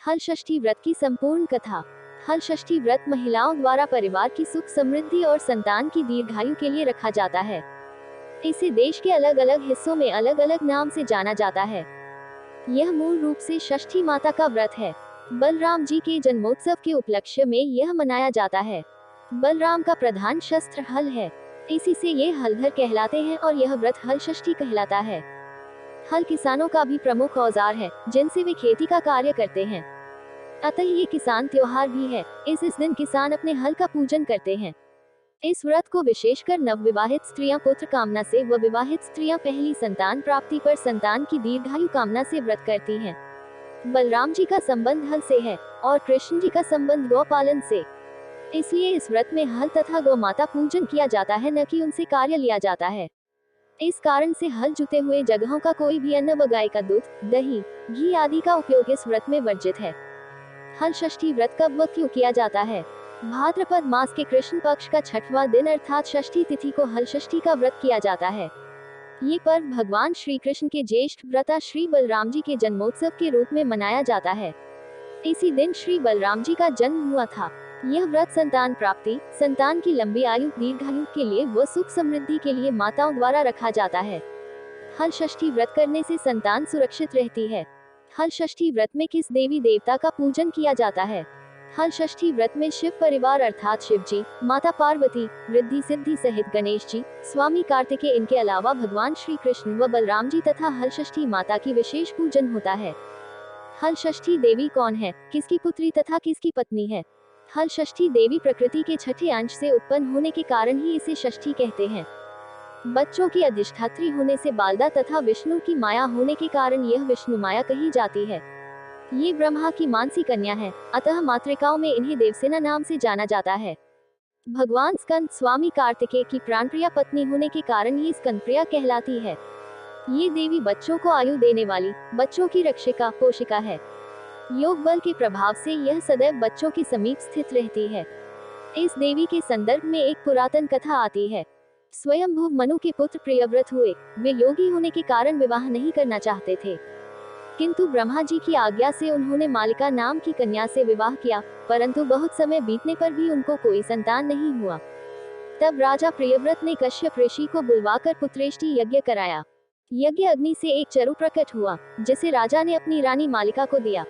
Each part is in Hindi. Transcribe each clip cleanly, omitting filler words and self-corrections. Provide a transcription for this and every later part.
हल षष्ठी व्रत की संपूर्ण कथा। हल षष्ठी व्रत महिलाओं द्वारा परिवार की सुख समृद्धि और संतान की दीर्घायु के लिए रखा जाता है। इसे देश के अलग अलग हिस्सों में अलग अलग नाम से जाना जाता है। यह मूल रूप से षष्ठी माता का व्रत है। बलराम जी के जन्मोत्सव के उपलक्ष्य में यह मनाया जाता है। बलराम का प्रधान शस्त्र हल है, इसी से ये हलधर कहलाते हैं और यह व्रत हल षष्ठी कहलाता है। हल किसानों का भी प्रमुख औजार है, जिनसे वे खेती का कार्य करते हैं। अतः ये किसान त्योहार भी है। इस दिन किसान अपने हल का पूजन करते हैं। इस व्रत को विशेषकर नवविवाहित स्त्रियां पुत्र कामना से व विवाहित स्त्रियां पहली संतान प्राप्ति पर संतान की दीर्घायु कामना से व्रत करती हैं। बलराम जी का संबंध हल से है और कृष्ण जी का संबंध गौ पालन से। इसलिए इस व्रत में हल तथा गौ माता पूजन किया जाता है, न कि उनसे कार्य लिया जाता है। इस कारण से हल जुते हुए जगहों का कोई भी अन्न व गाय का दूध, दही, घी आदि का उपयोग इस व्रत में वर्जित है। हल षष्ठी व्रत कब व क्यों किया जाता है? भाद्रपद मास के कृष्ण पक्ष का छठवां दिन अर्थात षष्ठी तिथि को हल षष्ठी का व्रत किया जाता है। ये पर्व भगवान श्री कृष्ण के ज्येष्ठ भ्राता श्री बलराम जी के जन्मोत्सव के रूप में मनाया जाता है। इसी दिन श्री बलराम जी का जन्म हुआ था। यह व्रत संतान प्राप्ति, संतान की लंबी आयु दीर्घायु के लिए व सुख समृद्धि के लिए माताओं द्वारा रखा जाता है। हल षष्ठी व्रत करने से संतान सुरक्षित रहती है। हल षष्ठी व्रत में किस देवी देवता का पूजन किया जाता है? हल षष्ठी व्रत में शिव परिवार अर्थात शिव जी, माता पार्वती, रिद्धि सिद्धि सहित गणेश जी, स्वामी कार्तिकेय, इनके अलावा भगवान श्री कृष्ण व बलराम जी तथा हल षष्ठी माता की विशेष पूजन होता है। हल षष्ठी देवी कौन है, किसकी पुत्री तथा किसकी पत्नी है? हल षष्ठी देवी प्रकृति के छठे अंश से उत्पन्न होने के कारण ही इसे षष्ठी कहते हैं। बच्चों की अधिष्ठात्री होने से बालदा तथा विष्णु की माया होने के कारण यह विष्णु माया कही जाती है। ये ब्रह्मा की मानसी कन्या है, अतः मातृकाओं में इन्हें देवसेना नाम से जाना जाता है। भगवान स्कंद स्वामी कार्तिकेय की प्राणप्रिया पत्नी होने के कारण ये स्कंदप्रिया कहलाती है। ये देवी बच्चों को आयु देने वाली, बच्चों की रक्षिका, पोषिका है। योग बल के प्रभाव से यह सदैव बच्चों के समीप स्थित रहती है। इस देवी के संदर्भ में एक पुरातन कथा आती है। स्वयंभू मनु के पुत्र प्रियव्रत हुए। वे योगी होने के कारण विवाह नहीं करना चाहते थे, किंतु ब्रह्मा जी की आज्ञा से उन्होंने मालिका नाम की कन्या से विवाह किया, परंतु बहुत समय बीतने पर भी उनको कोई संतान नहीं हुआ। तब राजा प्रियव्रत ने कश्यप ऋषि को बुलवाकर पुत्रेष्टि यज्ञ कराया। यज्ञ अग्नि से एक चरु प्रकट हुआ, जिसे राजा ने अपनी रानी मालिका को दिया।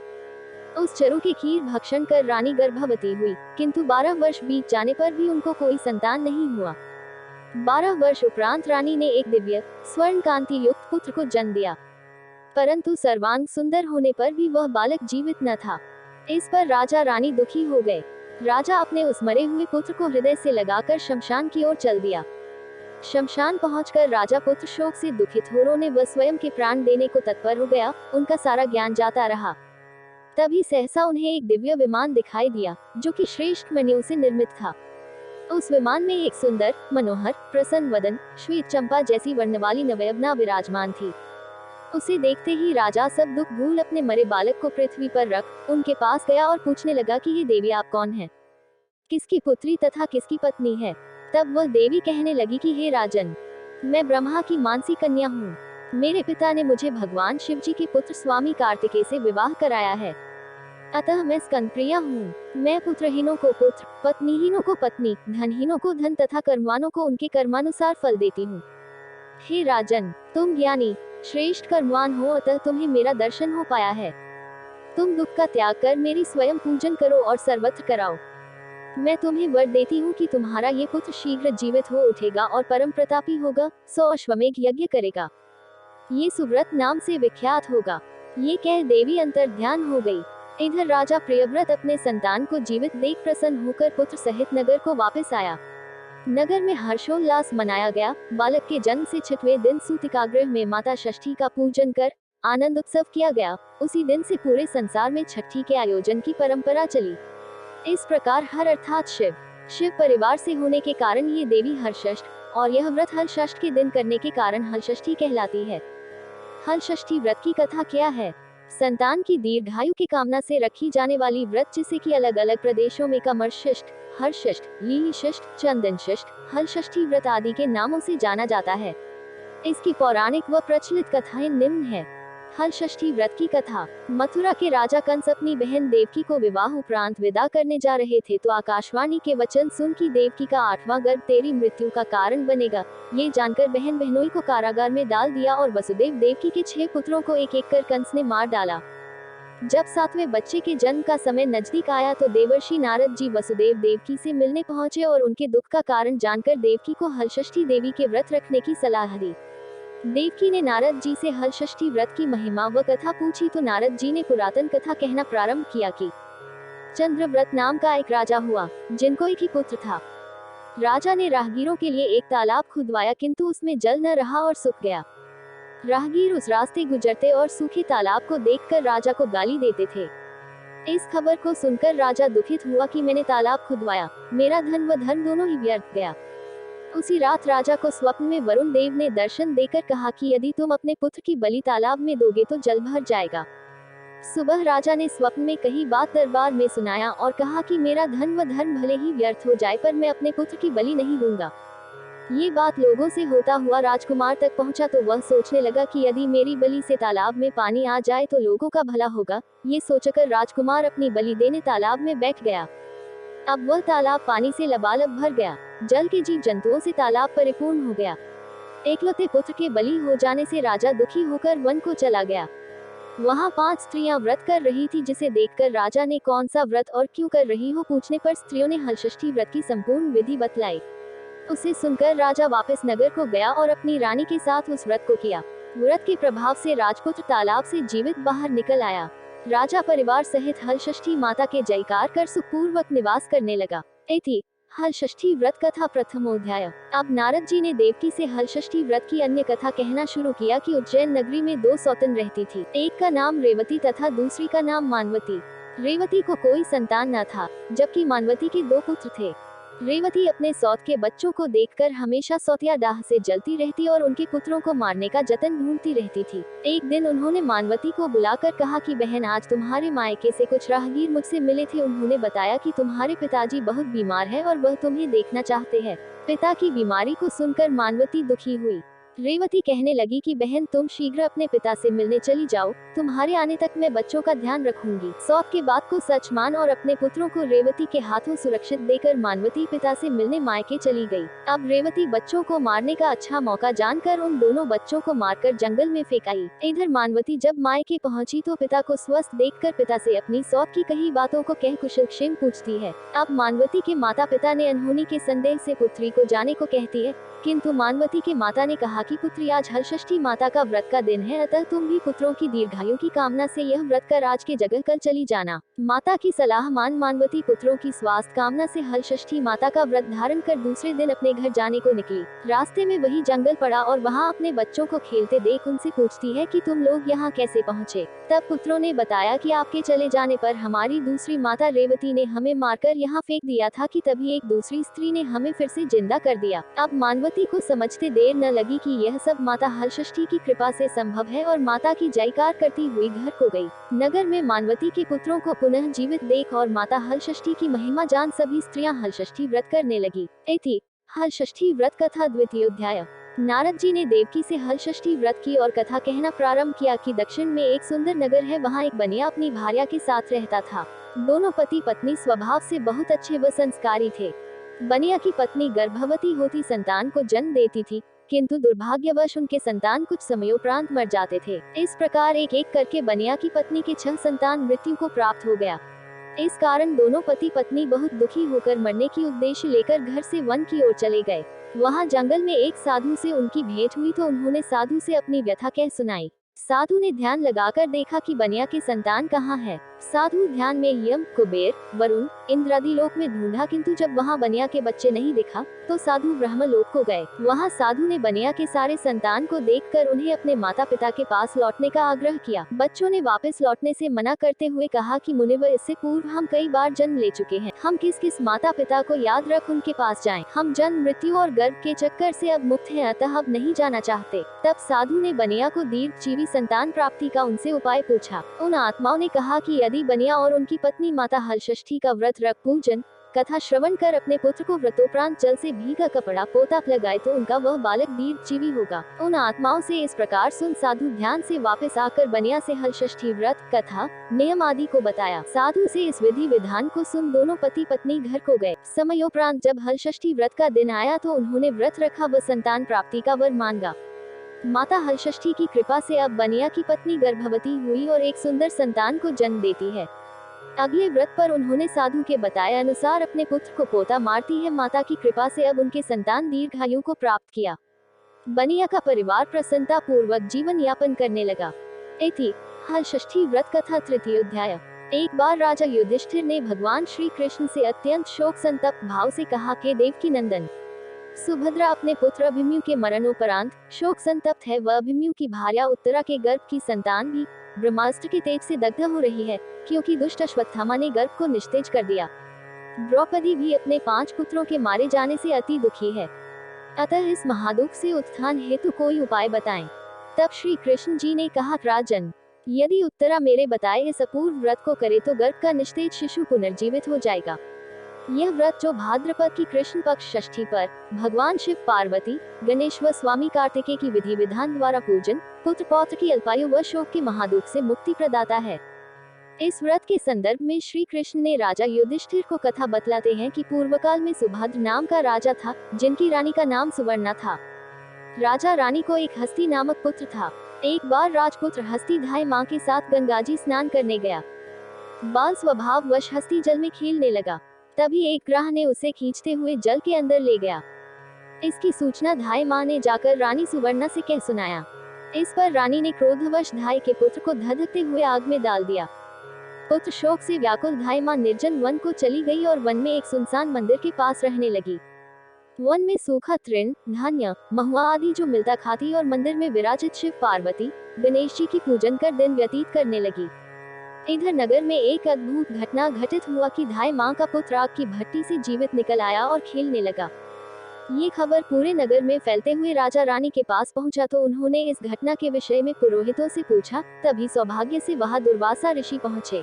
उस चरु के खीर भक्षण कर रानी गर्भवती हुई, किंतु 12 वर्ष बीत जाने पर भी उनको कोई संतान नहीं हुआ। 12 वर्ष उपरांत रानी ने एक दिव्य स्वर्ण कांति युक्त पुत्र को जन्म दिया, परंतु सर्वांग सुंदर होने पर भी वह बालक जीवित न था। इस पर राजा रानी दुखी हो गए। राजा अपने उस मरे हुए पुत्र को हृदय से लगाकर शमशान की ओर चल दिया। शमशान पहुंचकर राजा पुत्र शोक से दुखित हो रोने व स्वयं के प्राण देने को तत्पर हो गया। उनका सारा ज्ञान जाता रहा। तभी सहसा उन्हें एक दिव्य विमान दिखाई दिया, जो कि श्रेष्ठ मणियों से निर्मित था। उस विमान में एक सुंदर, मनोहर, प्रसन्न वदन, श्वेत चंपा जैसी वर्ण वाली नवयवना विराजमान थी। उसे देखते ही राजा सब दुख भूल अपने मरे बालक को पृथ्वी पर रख उनके पास गया और पूछने लगा कि ये देवी आप कौन हैं? किसकी पुत्री तथा किसकी पत्नी है? तब वह देवी कहने लगी कि हे राजन, मैं ब्रह्मा की मानसी कन्या हूँ। मेरे पिता ने मुझे भगवान शिव जी के पुत्र स्वामी कार्तिकेय से विवाह कराया है, अतः मैं स्कंदप्रिया हूँ। मैं पुत्रहीनों को पुत्र, पत्नीहीनों को पत्नी, धनहीनों को धन तथा कर्मवानों को उनके कर्मानुसार फल देती हूँ। हे राजन, तुम ज्ञानी, श्रेष्ठ कर्मवान हो, अतः तुम्हें मेरा दर्शन हो पाया है। तुम दुख का त्याग कर मेरी स्वयं पूजन करो और सर्वत्र कराओ। मैं तुम्हें वर देती हूँ कि तुम्हारा ये पुत्र शीघ्र जीवित हो उठेगा और परम प्रतापी होगा, 100 अश्वमेघ यज्ञ करेगा। ये सुव्रत नाम से विख्यात होगा। ये कह देवी अंतर ध्यान हो गई। इधर राजा प्रियव्रत अपने संतान को जीवित देख प्रसन्न होकर पुत्र सहित नगर को वापस आया। नगर में हर्षोल्लास मनाया गया। बालक के जन्म से 6वें दिन सूतिकागृह में माता षष्ठी का पूजन कर आनंद उत्सव किया गया। उसी दिन से पूरे संसार में छठी के आयोजन की परंपरा चली। इस प्रकार हर अर्थात शिव परिवार से होने के कारण ये देवी हरषष्ठ और यह व्रत हल षष्ठ के दिन करने के कारण हल षष्ठी कहलाती है। हल षष्ठी व्रत की कथा क्या है? संतान की दीर्घायु की कामना से रखी जाने वाली व्रत, जिसे कि अलग अलग प्रदेशों में कमरषष्ठ, हरषष्ठ, लीलीषष्ठ, चंदनषष्ठ, हल षष्ठी व्रत आदि के नामों से जाना जाता है। इसकी पौराणिक व प्रचलित कथाएं निम्न है। हल षष्ठी व्रत की कथा। मथुरा के राजा कंस अपनी बहन देवकी को विवाह उपरांत विदा करने जा रहे थे तो आकाशवाणी के वचन सुन कि देवकी का 8वां गर्भ तेरी मृत्यु का कारण बनेगा। ये जानकर बहन बहनोई को कारागार में डाल दिया और वसुदेव देवकी के 6 पुत्रों को एक एक कर कंस ने मार डाला। जब 7वें बच्चे के जन्म का समय नजदीक आया तो देवर्षि नारद जी वसुदेव देवकी से मिलने पहुंचे और उनके दुख का कारण जानकर देवकी को हलषष्ठी देवी के व्रत रखने की सलाह दी। देवकी ने नारद जी से हलषष्ठी व्रत की महिमा व कथा पूछी तो नारद जी ने पुरातन कथा कहना प्रारंभ किया कि चंद्रव्रत नाम का एक राजा हुआ, जिनको एक ही पुत्र था। राजा ने राहगीरों के लिए एक तालाब खुदवाया किंतु उसमें जल न रहा और सूख गया। राहगीर उस रास्ते गुजरते और सूखे तालाब को देखकर राजा को गाली देते थे। इस खबर को सुनकर राजा दुखित हुआ कि मैंने तालाब खुदवाया, मेरा धन व धर्म दोनों ही व्यर्थ गया। उसी रात राजा को स्वप्न में वरुण देव ने दर्शन देकर कहा कि यदि तुम अपने पुत्र की बलि तालाब में दोगे तो जल भर जाएगा। सुबह राजा ने स्वप्न में कही बात दरबार में सुनाया और कहा कि मेरा धन व धर्म भले ही व्यर्थ हो जाए पर मैं अपने पुत्र की बलि नहीं दूंगा। ये बात लोगों से होता हुआ राजकुमार तक पहुंचा तो वह सोचने लगा कि यदि मेरी बलि से तालाब में पानी आ जाए तो लोगों का भला होगा। ये सोचकर राजकुमार अपनी बलि देने तालाब में बैठ गया। अब वह तालाब पानी से लबालब भर गया। जल के जीव जंतुओं से तालाब परिपूर्ण हो गया। एकलौते पुत्र के बलि हो जाने से राजा दुखी होकर वन को चला गया। वहाँ 5 स्त्रियां व्रत कर रही थी, जिसे देखकर राजा ने कौन सा व्रत और क्यों कर रही हो पूछने पर स्त्रियों ने हलषष्ठी व्रत की संपूर्ण विधि बतलाई। उसे सुनकर राजा वापस नगर को गया और अपनी रानी के साथ उस व्रत को किया। व्रत के प्रभाव से राजपुत्र तालाब से जीवित बाहर निकल आया। राजा परिवार सहित हलषष्ठी माता के जयकार कर सुखपूर्वक निवास करने लगा। इति हलषष्ठी व्रत कथा प्रथमोध्याय। अब नारद जी ने देवकी से हलषष्ठी व्रत की अन्य कथा कहना शुरू किया कि उज्जैन नगरी में 2 सौतन रहती थी। एक का नाम रेवती तथा दूसरी का नाम मानवती। रेवती को कोई संतान न था, जबकि मानवती के 2 पुत्र थे। रेवती अपने सौत के बच्चों को देखकर हमेशा सौतिया डाह से जलती रहती और उनके पुत्रों को मारने का जतन ढूंढती रहती थी। एक दिन उन्होंने मानवती को बुलाकर कहा कि बहन, आज तुम्हारे मायके से कुछ राहगीर मुझसे मिले थे। उन्होंने बताया कि तुम्हारे पिताजी बहुत बीमार है और वह तुम्हें देखना चाहते हैं। पिता की बीमारी को सुनकर मानवती दुखी हुई। रेवती कहने लगी कि बहन, तुम शीघ्र अपने पिता से मिलने चली जाओ, तुम्हारे आने तक मैं बच्चों का ध्यान रखूंगी। सौत के बात को सच मान और अपने पुत्रों को रेवती के हाथों सुरक्षित देकर मानवती पिता से मिलने मायके चली गई। अब रेवती बच्चों को मारने का अच्छा मौका जानकर उन दोनों बच्चों को मारकर जंगल में फेंक आई। इधर मानवती जब मायके पहुंची तो पिता को स्वस्थ देखकर पिता से अपनी सौत की कही बातों को कह कुशलक्षेम पूछती है। अब मानवती के माता पिता ने अनहोनी के संदेह से पुत्री को जाने को कहती है, किंतु मानवती के माता ने कहा कि पुत्री, आज हलषष्ठी माता का व्रत का दिन है, अतः तुम भी पुत्रों की दीर्घायु की कामना से यह व्रत कर आज के जगह कल चली जाना। माता की सलाह मान मानवती पुत्रों की स्वास्थ्य कामना से हलषष्ठी माता का व्रत धारण कर दूसरे दिन अपने घर जाने को निकली। रास्ते में वही जंगल पड़ा और वहाँ अपने बच्चों को खेलते देख उनसे पूछती है कि तुम लोग यहाँ कैसे पहुँचे। तब पुत्रों ने बताया कि आपके चले जाने पर हमारी दूसरी माता रेवती ने हमें मारकर यहाँ फेंक दिया था कि तभी एक दूसरी स्त्री ने हमें फिर से जिंदा कर दिया। अब मानवती को समझते देर न लगी कि यह सब माता हलषष्ठी की कृपा से संभव है और माता की जयकार करती हुई घर को गई। नगर में मानवती के पुत्रों को पुनः जीवित देख और माता हलषष्ठी की महिमा जान सभी स्त्रियां हलषष्ठी व्रत करने लगी। इति हलषष्ठी व्रत कथा द्वितीयोध्याय। नारद जी ने देवकी से हलषष्ठी व्रत की और कथा कहना प्रारंभ किया कि दक्षिण में एक सुंदर नगर है, वहाँ एक बनिया अपनी भार्या के साथ रहता था। दोनों पति पत्नी स्वभाव से बहुत अच्छे व संस्कारी थे। बनिया की पत्नी गर्भवती होती संतान को जन्म देती थी, किंतु दुर्भाग्यवश उनके संतान कुछ समयोपरांत मर जाते थे। इस प्रकार एक एक करके बनिया की पत्नी के 6 संतान मृत्यु को प्राप्त हो गया। इस कारण दोनों पति पत्नी बहुत दुखी होकर मरने की उद्देश्य लेकर घर से वन की ओर चले गए। वहाँ जंगल में एक साधु से उनकी भेंट हुई तो उन्होंने साधु से अपनी व्यथा कह सुनाई। साधु ने ध्यान लगाकर देखा कि बनिया के संतान कहाँ है। साधु ध्यान में यम, कुबेर, वरुण, इंद्र आदि लोक में ढूंढा, किंतु जब वहाँ बनिया के बच्चे नहीं दिखा तो साधु ब्रह्मलोक को गए। वहाँ साधु ने बनिया के सारे संतान को देखकर उन्हें अपने माता पिता के पास लौटने का आग्रह किया। बच्चों ने वापस लौटने से मना करते हुए कहा कि मुनिवर, इससे पूर्व हम कई बार जन्म ले चुके हैं, हम किस किस माता पिता को याद रख उनके पास जाएं? हम जन्म मृत्यु और गर्भ के चक्कर से अब मुक्त हैं, अतः अब नहीं जाना चाहते। तब साधु ने बनिया को दीर्घजीवी संतान प्राप्ति का उनसे उपाय पूछा। उन आत्माओं ने कहा कि यदि बनिया और उनकी पत्नी माता हलषष्ठी का व्रत रख पूजन कथा श्रवण कर अपने पुत्र को व्रतोपरांत जल से भीगा कपड़ा पोताप लगाए तो उनका वह बालक दीर्घजीवी होगा। उन आत्माओं से इस प्रकार सुन साधु ध्यान से वापस आकर बनिया से हलषष्ठी व्रत कथा नियम आदि को बताया। साधु से इस विधि विधान को सुन दोनों पति पत्नी घर को गए। समयोपरांत जब हलषष्ठी व्रत का दिन आया तो उन्होंने व्रत रखा व संतान प्राप्ति का वर मांगा। माता हलषष्ठी की कृपा से अब बनिया की पत्नी गर्भवती हुई और एक सुंदर संतान को जन्म देती है। अगले व्रत पर उन्होंने साधु के बताए अनुसार अपने पुत्र को पोता मारती है। माता की कृपा से अब उनके संतान दीर्घायु को प्राप्त किया। बनिया का परिवार प्रसन्नता पूर्वक जीवन यापन करने लगा। इति हलषष्ठी व्रत कथा तृतीय अध्याय। एक बार राजा युधिष्ठिर ने भगवान श्री कृष्ण से अत्यंत शोक संतप्त भाव से कहा कि देवकी नंदन सुभद्रा अपने पुत्र अभिमन्यु के मरणोपरांत शोक संतप्त है। वह अभिमन्यु की भार्या उत्तरा के गर्भ की संतान भी ब्रह्मास्त्र के तेज से दग्ध हो रही है, क्योंकि दुष्ट अश्वत्थामा ने गर्भ को निस्तेज कर दिया। द्रौपदी भी अपने 5 पुत्रों के मारे जाने से अति दुखी है। अतः इस महादुख से उत्थान हेतु कोई उपाय बताएं। तब श्री कृष्ण जी ने कहा, राजन, यदि उत्तरा मेरे बताए इस अपूर्व व्रत को करे तो गर्भ का निस्तेज शिशु पुनर्जीवित हो जाएगा। यह व्रत जो भाद्रपद की कृष्ण पक्ष षष्ठी पर भगवान शिव पार्वती गणेश व स्वामी कार्तिकेय की विधि विधान द्वारा पूजन पुत्र पौत्र की अल्पायु व शोक के महादुख से मुक्ति प्रदाता है। इस व्रत के संदर्भ में श्री कृष्ण ने राजा युधिष्ठिर को कथा बतलाते हैं कि पूर्व काल में सुभद्र नाम का राजा था, जिनकी रानी का नाम सुवर्णा था। राजा रानी को एक हस्ती नामक पुत्र था। एक बार राजपुत्र हस्ती धाय माँ के साथ गंगाजी स्नान करने गया। बाल स्वभाव वश हस्ती जल में खेलने लगा। तभी एक ग्राह ने उसे खींचते हुए जल के अंदर ले गया। इसकी सूचना धाय माँ ने जाकर रानी सुवर्णा से कह सुनाया। इस पर रानी ने क्रोधवश धाय के पुत्र को धधकते हुए आग में डाल दिया। पुत्र शोक से व्याकुल धाय माँ निर्जन वन को चली गई और वन में एक सुनसान मंदिर के पास रहने लगी। वन में सूखा तृण, धान्य, महुआ आदि जो मिलता खाती और मंदिर में विराजित शिव पार्वती गणेश जी की पूजन कर दिन व्यतीत करने लगी। इधर नगर में एक अद्भुत घटना घटित हुआ कि धाय माँ का पुत्र आग की भट्टी से जीवित निकल आया और खेलने लगा। ये खबर पूरे नगर में फैलते हुए राजा रानी के पास पहुंचा तो उन्होंने इस घटना के विषय में पुरोहितों से पूछा। तभी सौभाग्य से वहां दुर्वासा ऋषि पहुंचे।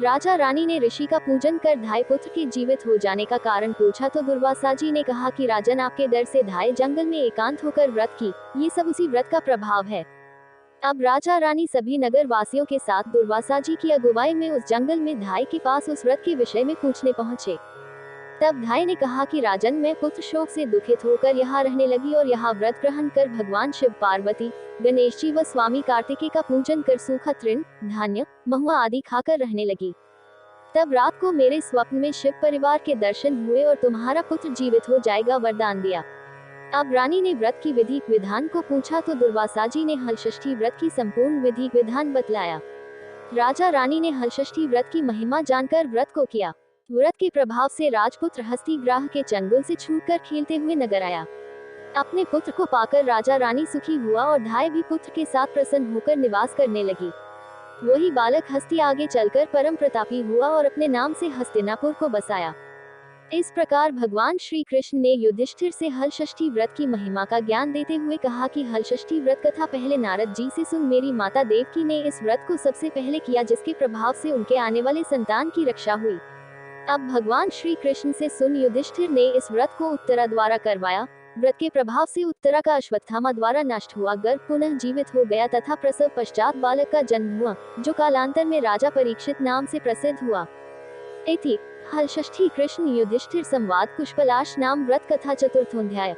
राजा रानी ने ऋषि का पूजन कर धाय पुत्र के जीवित हो जाने का कारण पूछा तो दुर्वासा जी ने कहा कि राजन, आपके डर से धाय जंगल में एकांत होकर व्रत की, ये सब उसी व्रत का प्रभाव है। अब राजा रानी सभी नगर वासियों के साथ दुर्वासा जी की अगुवाई में उस जंगल में धाय के पास उस व्रत के विषय में पूछने पहुंचे। तब धाय ने कहा कि राजन, मैं पुत्र शोक से दुखित होकर यहाँ रहने लगी और यहाँ व्रत ग्रहण कर भगवान शिव पार्वती गणेश जी व स्वामी कार्तिकेय का पूजन कर सूखा तृण, धान्य, महुआ आदि खाकर रहने लगी। तब रात को मेरे स्वप्न में शिव परिवार के दर्शन हुए और तुम्हारा पुत्र जीवित हो जाएगा वरदान दिया। अब रानी ने व्रत की विधि विधान को पूछा तो दुर्वासा जी ने हलषष्ठी व्रत की संपूर्ण विधि विधान बतलाया। राजा रानी ने हलषष्ठी व्रत की महिमा जानकर व्रत को किया। व्रत के प्रभाव से राजपुत्र हस्ती ग्राह के चंगुल से छूटकर खेलते हुए नगर आया। अपने पुत्र को पाकर राजा रानी सुखी हुआ और धाय भी पुत्र के साथ प्रसन्न होकर निवास करने लगी। वही बालक हस्ती आगे चलकर परम प्रतापी हुआ और अपने नाम से हस्तिनापुर को बसाया। इस प्रकार भगवान श्री कृष्ण ने युधिष्ठिर से हलषष्ठी व्रत की महिमा का ज्ञान देते हुए कहा कि हलषष्ठी व्रत कथा पहले नारद जी से सुन। मेरी माता देवकी ने इस व्रत को सबसे पहले किया, जिसके प्रभाव से उनके आने वाले संतान की रक्षा हुई। अब भगवान श्री कृष्ण से सुन युधिष्ठिर ने इस व्रत को उत्तरा द्वारा करवाया। व्रत के प्रभाव से उत्तरा का अश्वत्थामा द्वारा नष्ट हुआ गर्भ पुनः जीवित हो गया तथा प्रसव पश्चात बालक का जन्म हुआ, जो कालांतर में राजा परीक्षित नाम से प्रसिद्ध हुआ। इति हलषष्ठी कृष्ण युधिष्ठिर संवाद कुशपलाश नाम व्रत कथा चतुर्थोऽध्याय।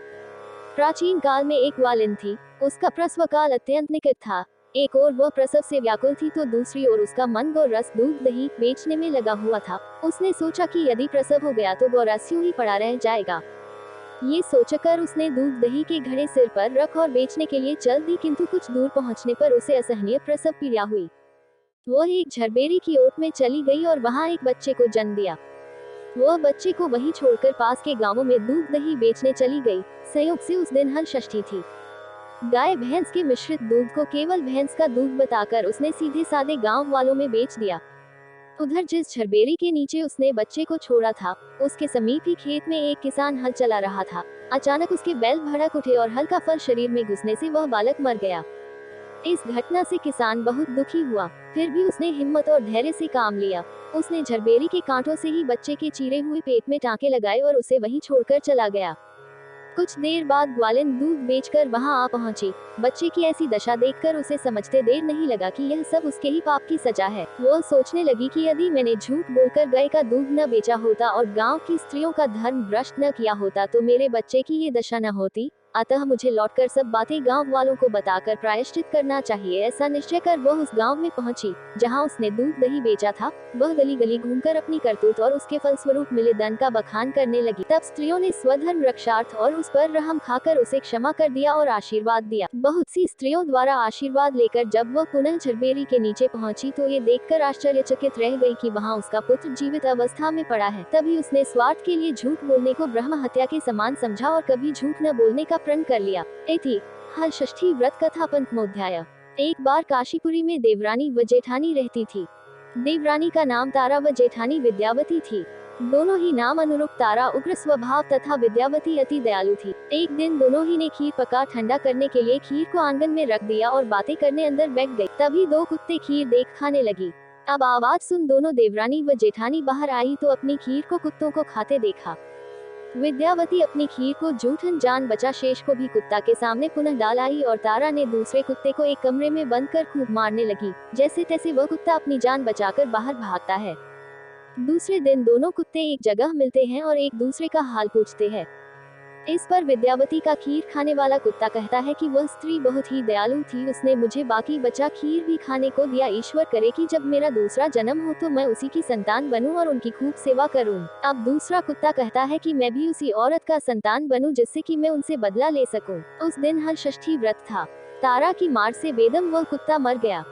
प्राचीन काल में एक ग्वालिन थी। उसका प्रसव काल अत्यंत निकट था। एक ओर वह प्रसव से व्याकुल थी तो दूसरी ओर उसका मन गौ रस दूध दही बेचने में लगा हुआ था। उसने सोचा कि यदि प्रसव हो गया तो गौरस यूं ही पड़ा रह जाएगा। ये सोचकर उसने दूध दही के घड़े सिर पर रख और बेचने के लिए चल दी, किंतु कुछ दूर पहुंचने पर उसे असहनीय प्रसव पीड़ा हुई। वह एक झरबेरी की ओट में चली गई और वहां एक बच्चे को जन्म दिया। वह बच्चे को वहीं छोड़कर पास के गांवों में दूध दही बेचने चली गई। संयोग से उस दिन हलषष्ठी थी। गाय भैंस के मिश्रित दूध को केवल भैंस का दूध बताकर उसने सीधे साधे गांव वालों में बेच दिया। उधर जिस झरबेरी के नीचे उसने बच्चे को छोड़ा था, उसके समीप ही खेत में एक किसान हल चला रहा था। अचानक उसके बैल भड़क उठे और हल का फल शरीर में घुसने से वह बालक मर गया। इस घटना से किसान बहुत दुखी हुआ, फिर भी उसने हिम्मत और धैर्य से काम लिया। उसने झरबेरी के कांटों से ही बच्चे के चीरे हुए पेट में टांके लगाए और उसे वहीं छोड़कर चला गया। कुछ देर बाद ग्वालिन दूध बेचकर वहां आ पहुंची। बच्चे की ऐसी दशा देखकर उसे समझते देर नहीं लगा कि यह सब उसके ही पाप की सजा है। वह सोचने लगी कि यदि मैंने झूठ बोलकर गाय का दूध न बेचा होता और गांव की स्त्रियों का धर्म भ्रष्ट न किया होता तो मेरे बच्चे की ये दशा न होती। अतः मुझे लौटकर सब बातें गांव वालों को बताकर प्रायश्चित करना चाहिए। ऐसा निश्चय कर वह उस गांव में पहुंची जहां उसने दूध दही बेचा था। वह गली गली घूमकर अपनी करतूत और उसके फलस्वरूप मिले दंड का बखान करने लगी। तब स्त्रियों ने स्वधर्म रक्षार्थ और उस पर रहम खाकर उसे क्षमा कर दिया और आशीर्वाद दिया। बहुत सी स्त्रियों द्वारा आशीर्वाद लेकर जब वह पुनः झरबेरी के नीचे पहुंची तो ये देखकर आश्चर्यचकित रह गई कि वहां उसका पुत्र जीवित अवस्था में पड़ा है। तभी उसने स्वार्थ के लिए झूठ बोलने को ब्रह्म हत्या के समान समझा और कभी झूठ न बोलने का प्रण कर लिया। इति हल षष्ठी व्रत कथा पंचमोध्याय। एक बार काशीपुरी में देवरानी व जेठानी रहती थी। देवरानी का नाम तारा व जेठानी विद्यावती थी। दोनों ही नाम अनुरूप तारा उग्र स्वभाव तथा विद्यावती अति दयालु थी। एक दिन दोनों ही ने खीर पका ठंडा करने के लिए खीर को आंगन में रख दिया और बातें करने अंदर बैठ गई। तभी दो कुत्ते खीर देख खाने लगी। अब आवाज सुन दोनों देवरानी व जेठानी बाहर आई तो अपनी खीर को कुत्तों को खाते देखा। विद्यावती अपनी खीर को जूठन जान बचा शेष को भी कुत्ता के सामने पुनः डाल आई और तारा ने दूसरे कुत्ते को एक कमरे में बंद कर खूब मारने लगी। जैसे तैसे वह कुत्ता अपनी जान बचाकर बाहर भागता है। दूसरे दिन दोनों कुत्ते एक जगह मिलते हैं और एक दूसरे का हाल पूछते हैं। इस पर विद्यावती का खीर खाने वाला कुत्ता कहता है कि वह स्त्री बहुत ही दयालु थी, उसने मुझे बाकी बचा खीर भी खाने को दिया। ईश्वर करे कि जब मेरा दूसरा जन्म हो तो मैं उसी की संतान बनूं और उनकी खूब सेवा करूं। अब दूसरा कुत्ता कहता है कि मैं भी उसी औरत का संतान बनूं जिससे कि मैं उनसे बदला ले सकूं। उस दिन हल षष्ठी व्रत था। तारा की मार से बेदम वह कुत्ता मर गया।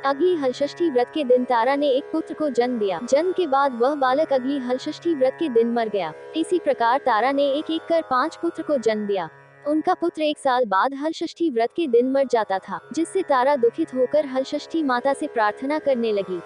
अगली हलषष्ठी व्रत के दिन तारा ने एक पुत्र को जन्म दिया। जन्म के बाद वह बालक अगली हलषष्ठी व्रत के दिन मर गया। इसी प्रकार तारा ने एक एक कर 5 पुत्र को जन्म दिया। उनका पुत्र 1 साल बाद हलषष्ठी व्रत के दिन मर जाता था, जिससे तारा दुखित होकर हलषष्ठी माता से प्रार्थना करने लगी।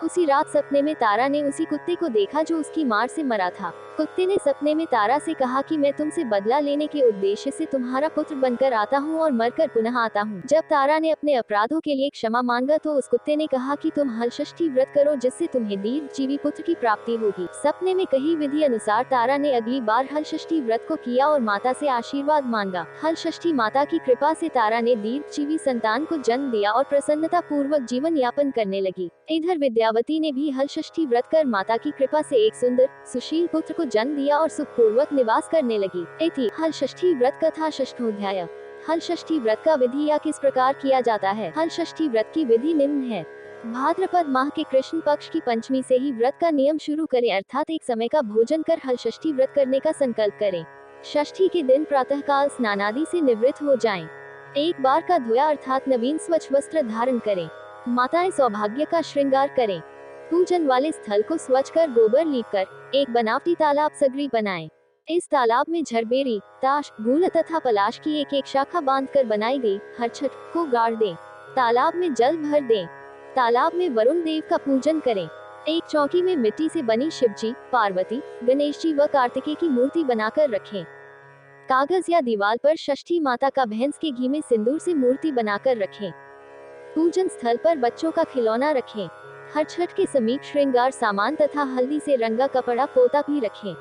उसी रात सपने में तारा ने उसी कुत्ते को देखा जो उसकी मार से मरा था। कुत्ते ने सपने में तारा से कहा कि मैं तुमसे बदला लेने के उद्देश्य से तुम्हारा पुत्र बनकर आता हूँ और मरकर पुनः आता हूँ। जब तारा ने अपने अपराधों के लिए क्षमा मांगा तो उस कुत्ते ने कहा कि तुम हलषष्ठी व्रत करो जिससे तुम्हें दीर्घजीवी पुत्र की प्राप्ति होगी। सपने में कही विधि अनुसार तारा ने अगली बार हलषष्ठी व्रत को किया और माता से आशीर्वाद मांगा। हलषष्ठी माता की कृपा से तारा ने दीर्घजीवी संतान को जन्म दिया और प्रसन्नता पूर्वक जीवन यापन करने लगी। इधर विद्यावती ने भी हलषष्ठी व्रत कर माता की कृपा से एक सुंदर सुशील पुत्र को जन्म दिया और सुखपूर्वक निवास करने लगी। इति हलषष्ठी व्रत कथा षष्ठोध्याय। हलषष्ठी व्रत का विधि या किस प्रकार किया जाता है। हलषष्ठी व्रत की विधि निम्न है। भाद्रपद माह के कृष्ण पक्ष की पंचमी से ही व्रत का नियम शुरू करें, अर्थात एक समय का भोजन कर हलषष्ठी व्रत करने का संकल्प करें। षष्ठी के दिन प्रातःकाल स्नानादि से निवृत्त हो जाएं। एक बार का धोया अर्थात नवीन स्वच्छ वस्त्र धारण करें। माताएं सौभाग्य का श्रृंगार करें। पूजन वाले स्थल को स्वच्छ कर गोबर लीपकर एक बनावटी तालाब सगरी बनाएं। इस तालाब में झरबेरी, ताश, गूल तथा पलाश की एक एक शाखा बांधकर बनाई गई हर छठ को गाड़ दें। तालाब में जल भर दें। तालाब में वरुण देव का पूजन करें। एक चौकी में मिट्टी से बनी शिवजी, पार्वती, गणेश जी व कार्तिकेय की मूर्ति बनाकर रखें। कागज या दीवार पर षष्ठी माता का भैंस के घी में सिंदूर से मूर्ति बनाकर रखें। पूजन स्थल पर बच्चों का खिलौना रखें। हर छठ के समीप श्रृंगार सामान तथा हल्दी से रंगा कपड़ा पोता भी रखें।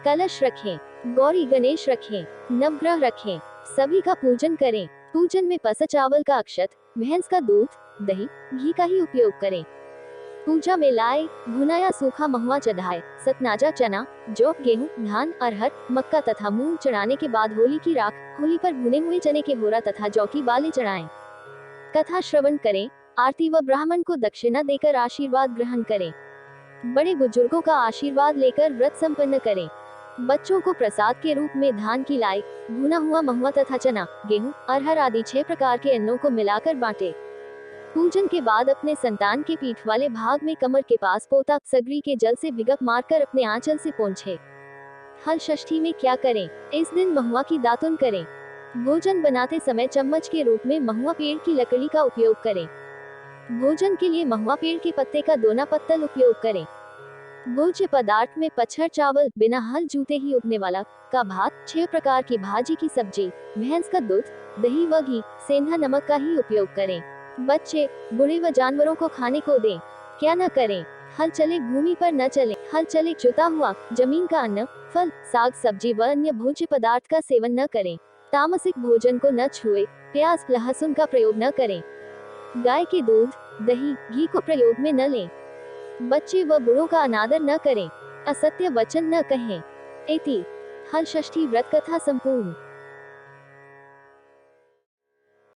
कलश रखें। गौरी गणेश रखें। नवग्रह रखें। सभी का पूजन करें। पूजन में पसा चावल का अक्षत, भैंस का दूध, दही, घी का ही उपयोग करें। पूजा में लाए भुना या सूखा महुआ चढ़ाए, सतनाजा चना, जौ, गेहूं, धान, अरहर, मक्का तथा मूंग चढ़ाने के बाद होली की राख, होली पर भुने हुए चने के होरा तथा जौ की बालें चढ़ाएं। कथा श्रवण करें। आरती व ब्राह्मण को दक्षिणा देकर आशीर्वाद ग्रहण करें। बड़े बुजुर्गों का आशीर्वाद लेकर व्रत संपन्न करें। बच्चों को प्रसाद के रूप में धान की लाई, भुना हुआ महुआ तथा चना, गेहूं, अरहर आदि 6 प्रकार के अन्नों को मिलाकर बांटे। पूजन के बाद अपने संतान के पीठ वाले भाग में कमर के पास पोता सगरी के जल से भिगक मारकर अपने आंचल से पोंछे। हल षष्ठी में क्या करें। इस दिन महुआ की दातुन करें। भोजन बनाते समय चम्मच के रूप में महुआ पेड़ की लकड़ी का उपयोग करें। भोजन के लिए महुआ पेड़ के पत्ते का दोना पत्तल उपयोग करें। भोज्य पदार्थ में पचहड़ चावल, बिना हल जूते ही उगने वाला का भात, 6 प्रकार की भाजी की सब्जी, भैंस का दूध, दही व घी, सेंधा नमक का ही उपयोग करें। बच्चे, बूढ़े व जानवरों को खाने को दें। क्या न करें? हल चले भूमि पर न चले। हल चले जुता हुआ जमीन का अन्न, फल, साग सब्जी व अन्य भोज्य पदार्थ का सेवन न करें। तामसिक भोजन को न छुए। प्याज लहसुन का प्रयोग न करें। गाय के दूध, दही, घी को प्रयोग में न लें। बच्चे व बूढ़ों का अनादर न करें। असत्य वचन न कहें। इति हल षष्ठी व्रत कथा संपूर्ण।